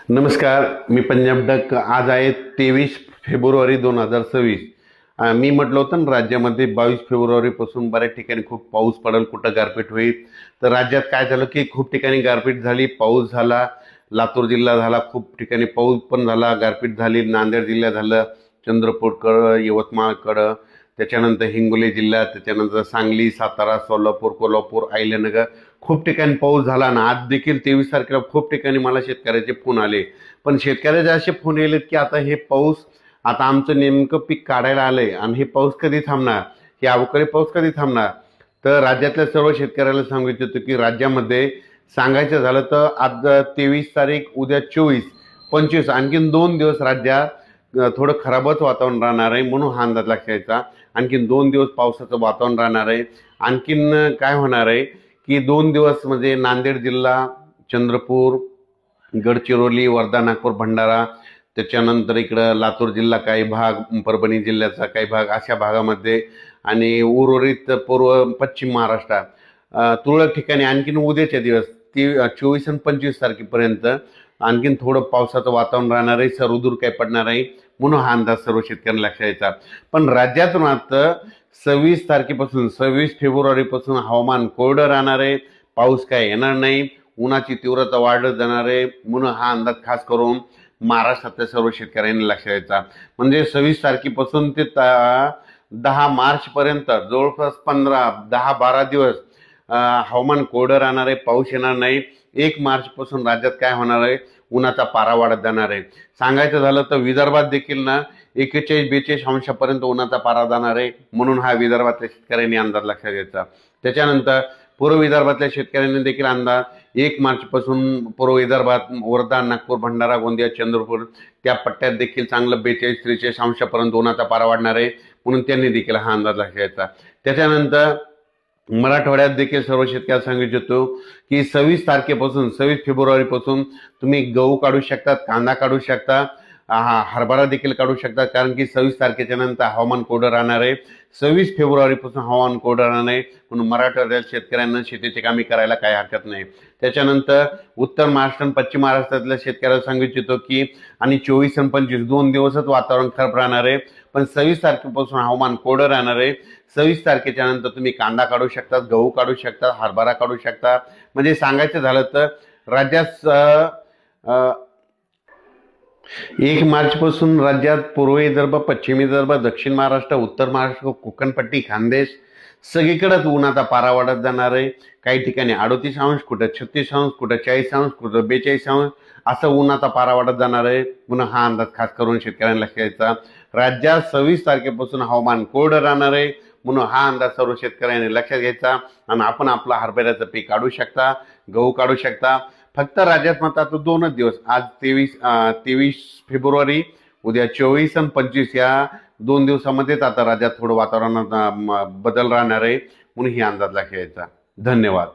नमस्कार, मी पंजाब डक. आज आहे 23 फेब्रुवारी 2026. मी म्हटलं होतं ना, राज्यामध्ये 22 फेब्रुवारीपासून बऱ्याच ठिकाणी खूप पाऊस पडेल, कुठं गारपीट होईल. तर राज्यात काय झालं की खूप ठिकाणी गारपीट झाली, पाऊस झाला. लातूर जिल्हा झाला, खूप ठिकाणी पाऊस पण झाला, गारपीट झाली. नांदेड जिल्हा झालं, चंद्रपूरकडं, यवतमाळकडं, त्याच्यानंतर हिंगोली जिल्हा, त्याच्यानंतर सांगली, सातारा, सोलापूर, कोल्हापूर, अहिल्यानगर खूप ठिकाणी पाऊस झाला ना. आज देखील 23 तारखेला खूप ठिकाणी मला शेतकऱ्याचे फोन आले. पण शेतकऱ्याचे असे फोन येलेत की आता हे पाऊस, आता आमचं नेमकं पीक काढायला आलंय आणि हे पाऊस कधी थांबणार, हे अवकाळी पाऊस कधी थांबणार. तर राज्यातल्या सर्व शेतकऱ्याला सांगू इच्छितो की राज्यामध्ये सांगायचं झालं तर आज 23 तारीख, उद्या 24, 25, आणखीन 2 दिवस राज्यात थोडं खराबच वातावरण राहणार आहे. म्हणून हा अंदाज लक्षात घ्यायचा. आणखीन 2 दिवस पावसाचं वातावरण राहणार आहे. आणखीन काय होणार आहे की 2 दिवस म्हणजे नांदेड जिल्हा, चंद्रपूर, गडचिरोली, वर्धा, नागपूर, भंडारा, त्याच्यानंतर इकडं लातूर जिल्हा काही भाग, परभणी जिल्ह्याचा काही भाग, अशा भागामध्ये आणि उर्वरित पूर्व पश्चिम महाराष्ट्रात तुरळक ठिकाणी आणखीन उद्याच्या दिवस 24 आणि 25 तारखेपर्यंत आणखीन थोडं पावसाचं वातावरण राहणार आहे. सर्वदूर काय पडणार आहे, म्हणून हा अंदाज सर्व शेतकऱ्यांना लक्षात यायचा. पण राज्यात मात्र 26 तारखेपासून, 26 फेब्रुवारीपासून हवामान कोरडं राहणार आहे. पाऊस काय येणार नाही, उन्हाची तीव्रता वाढत जाणार आहे. म्हणून हा अंदाज खास करून महाराष्ट्रातल्या सर्व शेतकऱ्यांनी लक्षात यायचा. म्हणजे 26 तारखेपासून ते 10 मार्चपर्यंत जवळपास 10-12 दिवस हवामान कोरडं राहणार आहे, पाऊस येणार नाही. 1 मार्चपासून राज्यात काय होणार आहे, उन्हाचा पारा वाढत जाणार आहे. सांगायचं झालं तर विदर्भात देखील ना 41-42 अंशापर्यंत उन्हाचा पारा जाणार आहे. म्हणून हा विदर्भातल्या शेतकऱ्यांनी अंदाज लक्षात घ्यायचा. त्याच्यानंतर पूर्व विदर्भातल्या शेतकऱ्यांनी देखील अंदाज 1 मार्चपासून पूर्व विदर्भात वर्धा, नागपूर, भंडारा, गोंदिया, चंद्रपूर त्या पट्ट्यात देखील चांगलं 42-43 अंशापर्यंत उन्हाचा पारा वाढणार आहे. म्हणून त्यांनी देखील हा अंदाज लक्षात घ्यायचा. त्याच्यानंतर मराठवाड्यात देखील सर्व शेतकऱ्यांना सांगू इच्छितो की 26 तारखेपासून, 26 फेब्रुवारीपासून तुम्ही गहू काढू शकतात, कांदा काढू शकता, हरभरा देखील काढू शकतात. कारण की 26 तारखेच्या नंतर हवामान कोरडं राहणार आहे. 26 फेब्रुवारीपासून हवामान कोरडं राहणार आहे. म्हणून मराठवाड्यात शेतकऱ्यांना शेतीची कामे करायला काही हरकत नाही. त्याच्यानंतर उत्तर महाराष्ट्र आणि पश्चिम महाराष्ट्रातल्या शेतकऱ्याला सांगू इच्छितो की आणि 24 आणि 25 2 दिवसच वातावरण खराब राहणार आहे. पण 26 तारखेपासून हवामान कोरडं राहणार आहे. 26 तारखेच्या नंतर तुम्ही कांदा काढू शकता, गहू काढू शकता, हरभरा काढू शकता. म्हणजे सांगायचं झालं तर राज्यात 1 मार्चपासून राज्यात पूर्व विदर्भ, पश्चिम विदर्भ, दक्षिण महाराष्ट्र, उत्तर महाराष्ट्र, कोकणपट्टी, खानदेश सगळीकडेच उन्हाचा पारा वाढत जाणार आहे. काही ठिकाणी 38 अंश, कुठं 36 अंश, कुठं 40 अंश, कुठं 42 अंश असं उन्हाचा पारा वाढत जाणार आहे. म्हणून हा अंदाज खास करून शेतकऱ्यांना लक्षात घ्यायचा. राज्यात 26 तारखेपासून हवामान कोरडं राहणार आहे. म्हणून हा अंदाज सर्व शेतकऱ्यांनी लक्षात घ्यायचा. आणि आपण आपलं हरभऱ्याचं पीक काढू शकता, गहू काढू शकता. फक्त राज्यात मात्र आता 2च दिवस, आज 23 फेब्रुवारी, उद्या 24 आणि 25 या 2 दिवसामध्येच आता राज्यात थोडं वातावरणात बदल राहणार आहे. म्हणून ही अंदाज लक्षात घ्यायचा. धन्यवाद.